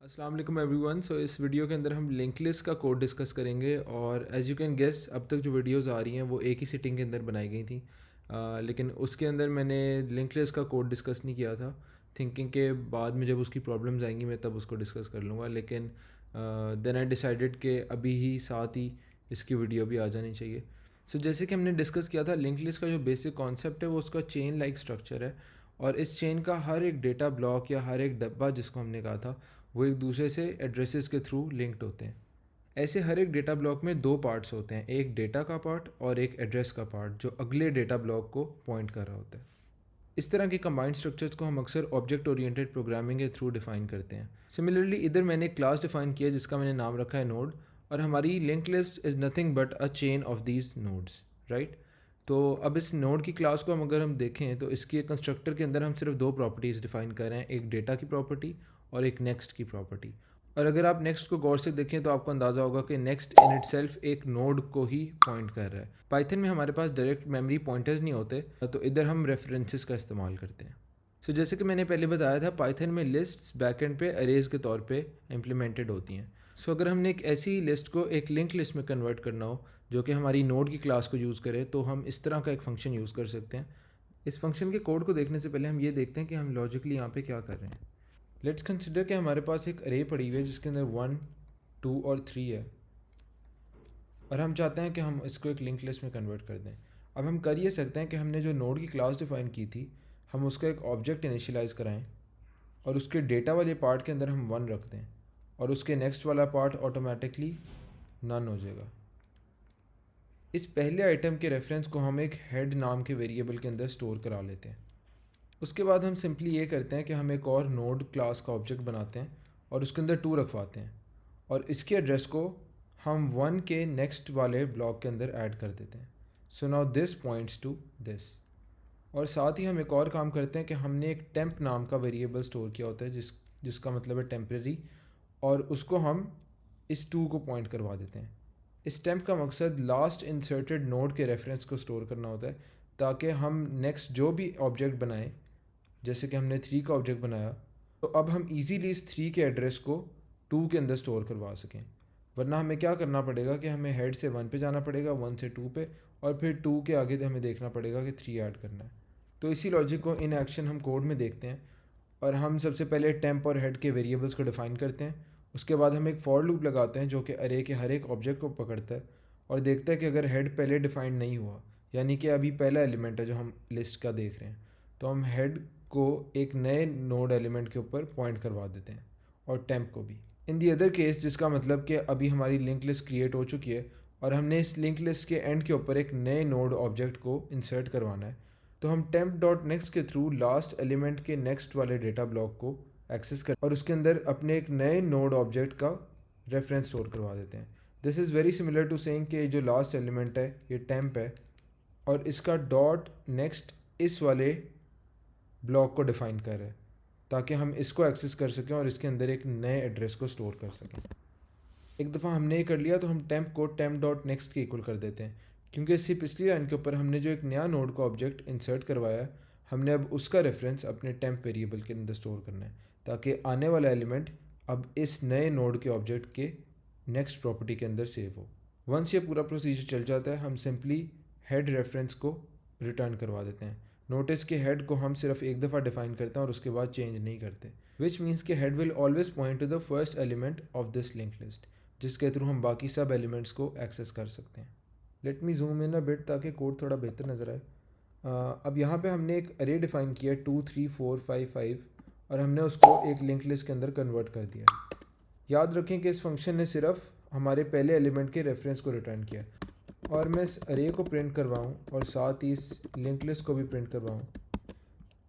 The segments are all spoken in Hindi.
अस्सलाम वालेकुम एवरीवन। इस वीडियो के अंदर हम लिंक लिस्ट का कोड डिस्कस करेंगे और एज़ यू कैन गेस अब तक जो वीडियोस आ रही हैं वो एक ही सिटिंग के अंदर बनाई गई थी। लेकिन उसके अंदर मैंने लिंक लिस्ट का कोड डिस्कस नहीं किया था, थिंकिंग के बाद में जब उसकी प्रॉब्लम्स आएंगी मैं तब उसको डिस्कस कर लूँगा। लेकिन देन आई डिसाइडेड कि अभी ही साथ ही इसकी वीडियो भी आ जानी चाहिए। जैसे कि हमने डिस्कस किया था, लिंक लिस्ट का जो बेसिक कॉन्सेप्ट है वो उसका चेन लाइक स्ट्रक्चर है और इस चेन का हर एक डेटा ब्लॉक या हर एक डब्बा जिसको हमने कहा था वो एक दूसरे से एड्रेसेस के थ्रू लिंक्ड होते हैं। ऐसे हर एक डेटा ब्लॉक में दो पार्ट्स होते हैं, एक डेटा का पार्ट और एक एड्रेस का पार्ट जो अगले डेटा ब्लॉक को पॉइंट कर रहा होता है। इस तरह के कंबाइंड स्ट्रक्चर्स को हम अक्सर ऑब्जेक्ट ओरिएंटेड प्रोग्रामिंग के थ्रू डिफाइन करते हैं। सिमिलरली इधर मैंने एक क्लास डिफाइन किया जिसका मैंने नाम रखा है नोड, और हमारी link list is nothing but a chain of these nodes, right. तो अब इस नोड की क्लास को अगर हम देखें तो इसके कंस्ट्रक्टर के अंदर हम सिर्फ दो प्रॉपर्टीज़ डिफाइन कर रहे हैं, एक डेटा की प्रॉपर्टी और एक नेक्स्ट की प्रॉपर्टी। और अगर आप नेक्स्ट को गौर से देखें तो आपको अंदाज़ा होगा कि नेक्स्ट इन इटसेल्फ एक नोड को ही पॉइंट कर रहा है। पाइथन में हमारे पास डायरेक्ट मेमोरी पॉइंटर्स नहीं होते, तो इधर हम रेफरेंसेस का इस्तेमाल करते हैं। जैसे कि मैंने पहले बताया था, पाइथन में लिस्ट्स बैकएंड पे अरेज के तौर पे इम्प्लीमेंटेड होती हैं। अगर हमने एक ऐसी लिस्ट को एक लिंक लिस्ट में कन्वर्ट करना हो जो कि हमारी नोड की क्लास को यूज़ करे, तो हम इस तरह का एक फ़ंक्शन यूज़ कर सकते हैं। इस फंक्शन के कोड को देखने से पहले हम ये देखते हैं कि हम लॉजिकली यहाँ पे क्या कर रहे हैं। लेट्स कंसिडर कि हमारे पास एक अरे पड़ी हुई है जिसके अंदर 1, 2 और 3 है, और हम चाहते हैं कि हम इसको एक लिंक लिस्ट में कन्वर्ट कर दें। अब हम कर ये सकते हैं कि हमने जो नोड की क्लास डिफाइन की थी, हम उसका एक ऑब्जेक्ट इनिशियलाइज़ कराएं और उसके डेटा वाले पार्ट के अंदर हम 1 रख दें और उसके नेक्स्ट वाला पार्ट ऑटोमेटिकली नन हो जाएगा। इस पहले आइटम के रेफरेंस को हम एक हेड नाम के वेरिएबल के अंदर स्टोर करा लेते हैं। उसके बाद हम सिंपली ये करते हैं कि हम एक और नोड क्लास का ऑब्जेक्ट बनाते हैं और उसके अंदर 2 रखवाते हैं और इसके एड्रेस को हम 1 के नेक्स्ट वाले ब्लॉक के अंदर ऐड कर देते हैं। Now this points to this. और साथ ही हम एक और काम करते हैं कि हमने एक टेम्प नाम का वेरिएबल स्टोर किया होता है जिसका मतलब है टेम्प्रेरी, और उसको हम इस 2 को पॉइंट करवा देते हैं। इस टेम्प का मकसद लास्ट इंसर्टेड नोड के रेफरेंस को स्टोर करना होता है, ताकि हम नेक्स्ट जो भी ऑब्जेक्ट बनाएं, जैसे कि हमने 3 का ऑब्जेक्ट बनाया, तो अब हम इजीली इस 3 के एड्रेस को 2 के अंदर स्टोर करवा सकें। वरना हमें क्या करना पड़ेगा कि हमें हेड से 1 पे जाना पड़ेगा, 1 से 2 पे, और फिर 2 के आगे हमें देखना पड़ेगा कि 3 ऐड करना है। तो इसी लॉजिक को इन एक्शन हम कोड में देखते हैं, और हम सबसे पहले टेम्प और हेड के वेरिएबल्स को डिफाइन करते हैं। उसके बाद हम एक फॉर लूप लगाते हैं जो कि अरे के हर एक ऑब्जेक्ट को पकड़ता है और देखता है कि अगर हेड पहले डिफाइंड नहीं हुआ, यानी कि अभी पहला एलिमेंट है जो हम लिस्ट का देख रहे हैं, तो हम हेड को एक नए नोड एलिमेंट के ऊपर पॉइंट करवा देते हैं और टेम्प को भी। इन दी अदर केस, जिसका मतलब कि अभी हमारी लिंक लिस्ट क्रिएट हो चुकी है और हमने इस लिंक लिस्ट के एंड के ऊपर एक नए नोड ऑब्जेक्ट को इंसर्ट करवाना है, तो हम टेम्प डॉट नेक्स्ट के थ्रू लास्ट एलिमेंट के नेक्स्ट वाले डेटा ब्लॉक को एक्सेस कर और उसके अंदर अपने एक नए नोड ऑब्जेक्ट का रेफरेंस स्टोर करवा देते हैं। This is very similar to saying कि जो लास्ट एलिमेंट है ये टेम्प है और इसका डॉट नेक्स्ट इस वाले ब्लॉक को डिफाइन कर रहा है, ताकि हम इसको एक्सेस कर सकें और इसके अंदर एक नए एड्रेस को स्टोर कर सकें। एक दफ़ा हमने ये कर लिया तो हम टेम्प को टेम्प डॉट नेक्स्ट के इक्वल कर देते हैं, क्योंकि इससे पिछली लाइन के ऊपर हमने जो एक नया नोड का ऑब्जेक्ट इंसर्ट करवाया है, हमने अब उसका रेफरेंस अपने टेम्प वेरिएबल के अंदर स्टोर करना है, ताकि आने वाला एलिमेंट अब इस नए नोड के ऑब्जेक्ट के नेक्स्ट प्रॉपर्टी के अंदर सेव हो। वंस ये पूरा प्रोसीजर चल जाता है, हम सिंपली हेड रेफरेंस को रिटर्न करवा देते हैं। नोटिस के हेड को हम सिर्फ एक दफ़ा डिफाइन करते हैं और उसके बाद चेंज नहीं करते, विच मीन्स के head will always point two the first element of this link list, जिसके थ्रू हम बाकी सब एलिमेंट्स को एक्सेस कर सकते हैं। Let me zoom in a bit ताकि कोड थोड़ा बेहतर नज़र आए। अब यहाँ पे हमने एक अरे डिफाइन किया 2, 3, 4, 5, 5, और हमने उसको एक लिंक लिस्ट के अंदर कन्वर्ट कर दिया। याद रखें कि इस फंक्शन ने सिर्फ हमारे पहले एलिमेंट के रेफरेंस को रिटर्न किया, और मैं इस अरे को प्रिंट करवाऊँ और साथ ही इस लिंक लिस्ट को भी प्रिंट करवाऊँ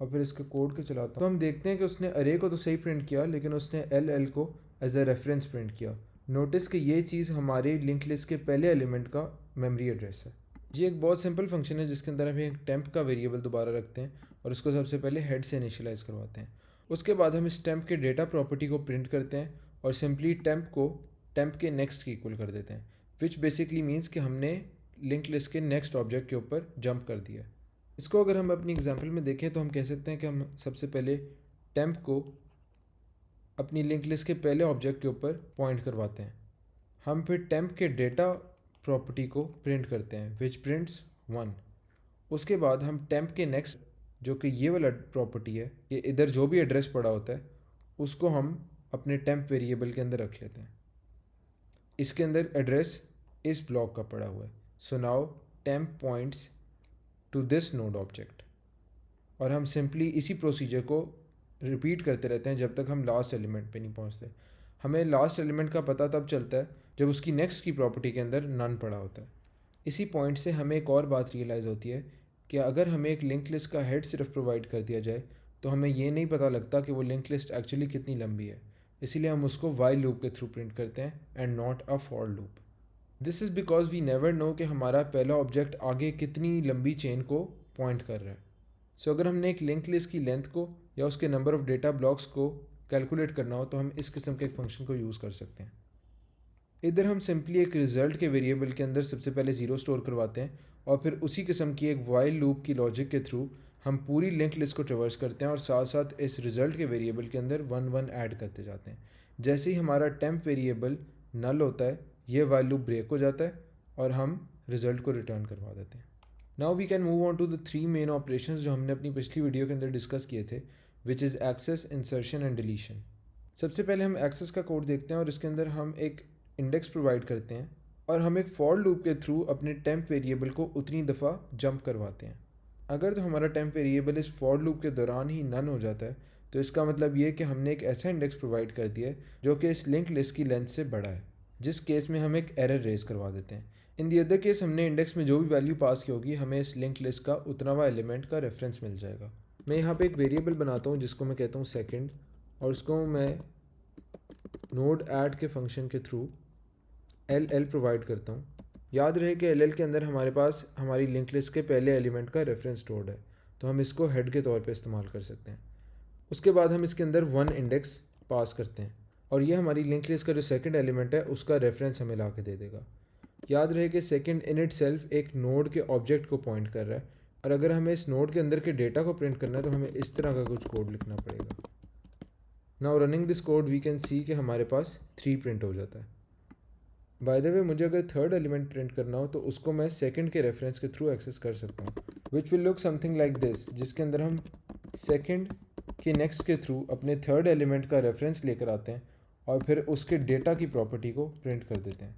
और फिर इसके कोड को चलाता हूँ, तो हम देखते हैं कि उसने अरे को तो सही प्रिंट किया, लेकिन उसने एल को एज ए रेफरेंस प्रिंट किया। नोटिस कि ये चीज़ हमारी लिंक लिस्ट के पहले एलिमेंट का मेमोरी एड्रेस है। ये एक बहुत सिंपल फंक्शन है जिसके अंदर हम एक टेम्प का वेरिएबल दोबारा रखते हैं और उसको सबसे पहले हेड से इनिशियलाइज करवाते हैं। उसके बाद हम इस टेम्प के डेटा प्रॉपर्टी को प्रिंट करते हैं और सिंपली टेम्प को टेम्प के नेक्स्ट के इक्वल कर देते हैं, विच बेसिकली मीन्स कि हमने लिंक लिस्ट के नेक्स्ट ऑब्जेक्ट के ऊपर जंप कर दिया। इसको अगर हम अपनी एग्जांपल में देखें तो हम कह सकते हैं कि हम सबसे पहले टेम्प को अपनी लिंक लिस्ट के पहले ऑब्जेक्ट के ऊपर पॉइंट करवाते हैं। हम फिर टेम्प के डेटा प्रॉपर्टी को प्रिंट करते हैं विच प्रिंट्स 1। उसके बाद हम टेम्प के नेक्स्ट जो कि ये वाला प्रॉपर्टी है कि इधर जो भी एड्रेस पड़ा होता है उसको हम अपने टेम्प वेरिएबल के अंदर रख लेते हैं। इसके अंदर एड्रेस इस ब्लॉक का पड़ा हुआ है। So now temp points to this node object, और हम सिंपली इसी प्रोसीजर को रिपीट करते रहते हैं जब तक हम लास्ट एलिमेंट पे नहीं पहुंचते। हमें लास्ट एलिमेंट का पता तब चलता है जब उसकी नेक्स्ट की प्रॉपर्टी के अंदर नन पड़ा होता है। इसी पॉइंट से हमें एक और बात रियलाइज़ होती है कि अगर हमें एक लिंक लिस्ट का हेड सिर्फ प्रोवाइड कर दिया जाए तो हमें ये नहीं पता लगता कि वो लिंक लिस्ट एक्चुअली कितनी लंबी है। इसीलिए हम उसको वाइल लूप के थ्रू प्रिंट करते हैं and not a for loop. This is because we never know कि हमारा पहला ऑब्जेक्ट आगे कितनी लंबी चेन को पॉइंट कर रहा है। सो अगर हमने एक लिंक लिस्ट की लेंथ को या उसके नंबर ऑफ़ डेटा ब्लॉक्स को कैलकुलेट करना हो तो हम इस किस्म के एक फंक्शन को यूज़ कर सकते हैं। इधर हम सिंपली एक रिज़ल्ट के वेरिएबल के अंदर सबसे पहले ज़ीरो स्टोर करवाते हैं और फिर उसी किस्म की एक वाइल लूप की लॉजिक के थ्रू हम पूरी लिंक लिस्ट को ट्रवर्स करते हैं और साथ साथ इस रिज़ल्ट के वेरिएबल के अंदर 1 1 ऐड करते जाते हैं। जैसे ही हमारा टेम्प वेरिएबल नल होता है ये वाइल लूप ब्रेक हो जाता है और हम रिज़ल्ट को रिटर्न करवा देते हैं। Now we can move on to the 3 main operations जो हमने अपनी पिछली वीडियो के अंदर डिस्कस किए थे, which is access, insertion and deletion. सबसे पहले हम एक्सेस का कोड देखते हैं और इसके अंदर हम एक इंडेक्स प्रोवाइड करते हैं और हम एक फॉर लूप के थ्रू अपने टेम्प वेरिएबल को उतनी दफ़ा जंप करवाते हैं। अगर तो हमारा टेम्प वेरिएबल इस फॉर लूप के दौरान ही नन हो जाता है तो इसका मतलब ये कि हमने एक ऐसा इंडेक्स प्रोवाइड कर दिया है जो कि इस लिंक लिस्ट की लेंथ से बड़ा है, जिस केस में हम एक एरर रेज करवा देते हैं। इन दी अदर केस हमने इंडेक्स में जो भी वैल्यू पास की होगी हमें इस लिंक लिस्ट का उतना हुआ एलिमेंट का रेफरेंस मिल जाएगा। मैं यहाँ पे एक वेरिएबल बनाता हूँ जिसको मैं कहता हूँ सेकंड, और उसको मैं नोड ऐड के फंक्शन के थ्रू एल प्रोवाइड करता हूँ। याद रहे कि एल के अंदर हमारे पास हमारी लिंक लिस्ट के पहले एलिमेंट का रेफरेंस स्टोर्ड है, तो हम इसको हेड के तौर पे इस्तेमाल कर सकते हैं। उसके बाद हम इसके अंदर 1 इंडेक्स पास करते हैं और ये हमारी लिंक लिस्ट का जो सेकंड एलिमेंट है उसका रेफरेंस हमें ला के दे देगा। याद रहे कि सेकंड इन इट सेल्फ एक नोड के ऑब्जेक्ट को पॉइंट कर रहा है, और अगर हमें इस नोड के अंदर के डेटा को प्रिंट करना है तो हमें इस तरह का कुछ कोड लिखना पड़ेगा। Now running this code we can see कि हमारे पास 3 प्रिंट हो जाता है। बाय द वे मुझे अगर थर्ड एलिमेंट प्रिंट करना हो तो उसको मैं सेकंड के रेफरेंस के थ्रू एक्सेस कर सकता हूँ, which will look something like this, जिसके अंदर हम सेकंड के नेक्स्ट के थ्रू अपने थर्ड एलिमेंट का रेफरेंस लेकर आते हैं और फिर उसके डेटा की प्रॉपर्टी को प्रिंट कर देते हैं।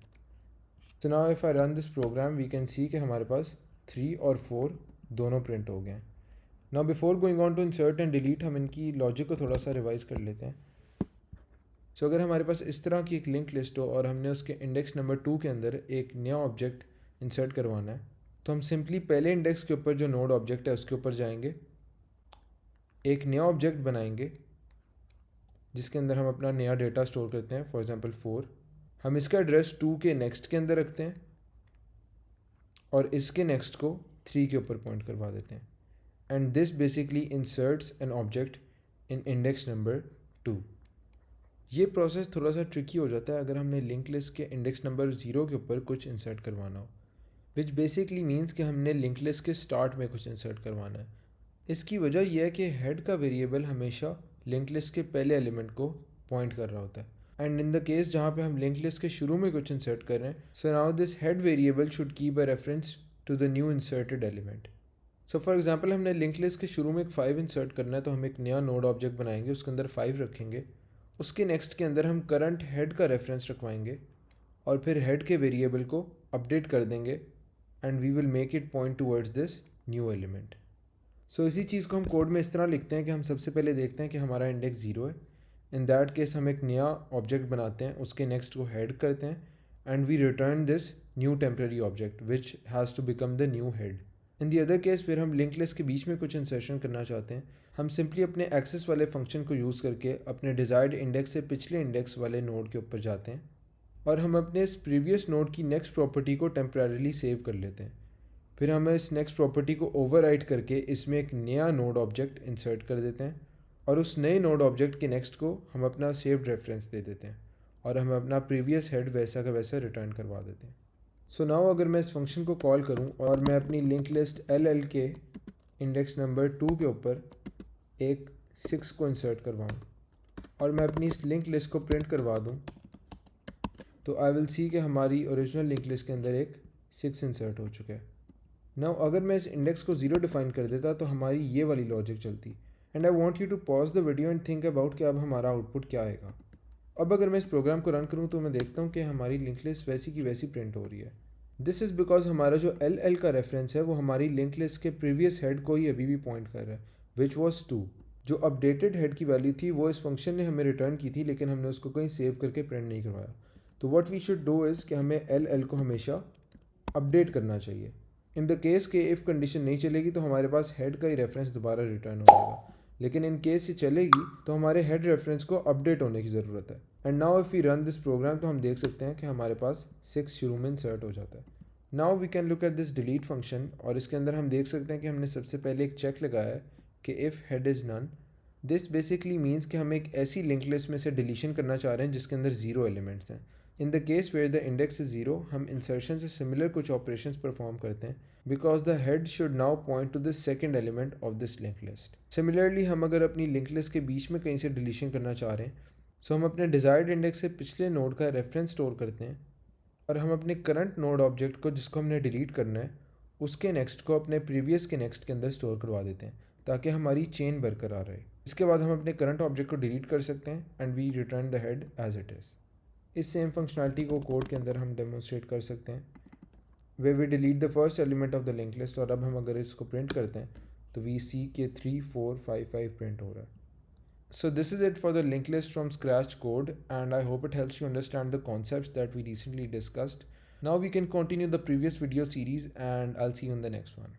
So now if I run this program we can see कि हमारे पास 3 और 4 दोनों प्रिंट हो गए हैं। Now before going on to insert and delete हम इनकी लॉजिक को थोड़ा सा रिवाइज कर लेते हैं। सो अगर हमारे पास इस तरह की एक लिंक लिस्ट हो और हमने उसके इंडेक्स नंबर 2 के अंदर एक नया ऑब्जेक्ट इंसर्ट करवाना है तो हम सिंपली पहले इंडेक्स के ऊपर जो नोड ऑब्जेक्ट है उसके ऊपर जाएंगे, एक नया ऑब्जेक्ट बनाएंगे जिसके अंदर हम अपना नया डेटा स्टोर करते हैं, फॉर एग्जांपल 4। हम इसका एड्रेस 2 के नेक्स्ट के अंदर रखते हैं और इसके नेक्स्ट को 3 के ऊपर पॉइंट करवा देते हैं, and this basically inserts an object in index number 2। ये प्रोसेस थोड़ा सा ट्रिकी हो जाता है अगर हमने लिंक लिस्ट के इंडेक्स नंबर 0 के ऊपर कुछ इंसर्ट करवाना हो, विच बेसिकली मीन्स कि हमने लिंक लिस्ट के स्टार्ट में कुछ इंसर्ट करवाना है। इसकी वजह यह है कि हेड का वेरिएबल हमेशा लिंक लिस्ट के पहले एलिमेंट को पॉइंट कर रहा होता है, एंड इन द केस जहाँ पे हम लिंक लिस्ट के शुरू में कुछ इंसर्ट कर रहे हैं, so now this head variable should keep a reference to the new inserted element. So for example हमने लिंक लिस्ट के शुरू में एक 5 इंसर्ट करना है तो हम एक नया नोड ऑब्जेक्ट बनाएंगे, उसके अंदर 5 रखेंगे, उसके नेक्स्ट के अंदर हम करंट हेड का रेफरेंस रखवाएंगे और फिर हेड के वेरिएबल को अपडेट कर देंगे and we will make it point towards this new element. So इसी चीज़ को हम कोड में इस तरह लिखते हैं कि हम सबसे पहले देखते हैं कि हमारा इंडेक्स 0 है। इन दैट केस हम एक नया ऑब्जेक्ट बनाते हैं, उसके नेक्स्ट को हेड करते हैं and we return this new temporary object which has to become the new head. In the other case फिर हम लिंक लिस्ट के बीच में कुछ इंसर्शन करना चाहते हैं, हम सिंपली अपने एक्सेस वाले फंक्शन को यूज़ करके अपने डिज़ायर्ड इंडेक्स से पिछले इंडेक्स वाले नोड के ऊपर जाते हैं और हम अपने इस प्रीवियस नोड की नेक्स्ट प्रॉपर्टी को टेम्परेरीली सेव कर लेते हैं। फिर हम इस नेक्स्ट प्रॉपर्टी को ओवरराइट करके इसमें एक नया नोड ऑब्जेक्ट इंसर्ट कर देते हैं और उस नए नोड ऑब्जेक्ट के नेक्स्ट को हम अपना सेव्ड रेफरेंस दे देते हैं और हम अपना प्रीवियस हेड वैसा का वैसा रिटर्न करवा देते हैं। सो नाउ अगर मैं इस फंक्शन को कॉल करूं और मैं अपनी लिंक लिस्ट एल के इंडेक्स नंबर 2 के ऊपर एक 6 को इंसर्ट करवाऊं और मैं अपनी इस लिंक लिस्ट को प्रिंट करवा दूँ तो आई विल सी कि हमारी ओरिजिनल लिंक लिस्ट के अंदर एक 6 इंसर्ट हो चुका है। नाउ अगर मैं इस इंडेक्स को 0 डिफाइन कर देता तो हमारी ये वाली लॉजिक चलती। And I want you to pause the video and think about कि अब हमारा आउटपुट क्या आएगा। अब अगर मैं इस प्रोग्राम को रन करूँ तो मैं देखता हूँ कि हमारी लिंक लिस्ट वैसी की वैसी प्रिंट हो रही है। दिस इज़ बिकॉज हमारा जो एल का रेफरेंस है वो हमारी लिंक लिस्ट के प्रीवियस हेड को ही अभी भी पॉइंट कर रहा है, विच वॉज 2। जो अपडेटेड हेड की वैल्यू थी वो इस फंक्शन ने हमें रिटर्न की थी, लेकिन हमने उसको कहीं सेव करके प्रिंट नहीं करवाया। तो what we should do is कि हमें एल को हमेशा अपडेट करना चाहिए। इन द केस के इफ़ कंडीशन नहीं चलेगी तो हमारे पास हेड का ही रेफरेंस दोबारा रिटर्न हो जाएगा, लेकिन इन केस ये चलेगी तो हमारे हेड रेफरेंस को अपडेट होने की ज़रूरत है। And now if we run this program तो हम देख सकते हैं कि हमारे पास 6 शुरू में इंसर्ट हो जाता है। Now we can look at this delete function और इसके अंदर हम देख सकते हैं कि हमने सबसे पहले एक चेक लगाया है कि if head is none. This basically means कि हम एक ऐसी लिंक लिस्ट में से डिलीशन करना चाह रहे हैं जिसके अंदर 0 एलिमेंट्स हैं। In the case where the index is 0 हम इंसर्शन से सिमिलर कुछ ऑपरेशंस परफॉर्म करते हैं because the head should now point two the second element of this link list. Similarly हम अगर अपनी लिंक लिस्ट के बीच में कहीं से डिलीशन करना चाह रहे हैं सो हम अपने डिज़ायर्ड इंडेक्स से पिछले नोड का रेफरेंस स्टोर करते हैं और हम अपने करंट नोड ऑब्जेक्ट को जिसको हमने डिलीट करना है उसके नेक्स्ट को अपने प्रीवियस के नेक्स्ट के अंदर स्टोर करवा देते हैं ताकि हमारी चेन बरकरार रहे। इसके बाद हम अपने करंट ऑब्जेक्ट को डिलीट कर सकते हैं and we return the head as it is. इस सेम फंक्शनलिटी को कोड के अंदर हम डेमोन्स्ट्रेट कर सकते हैं way we delete the first element of the link list और अब हम अगर इसको प्रिंट करते हैं तो वी सी के 3 4 5 5 प्रिंट हो रहा है। So this is it for the linked list from scratch code, and I hope it helps you understand the concepts that we recently discussed. Now we can continue the previous video series and I'll see you in the next one.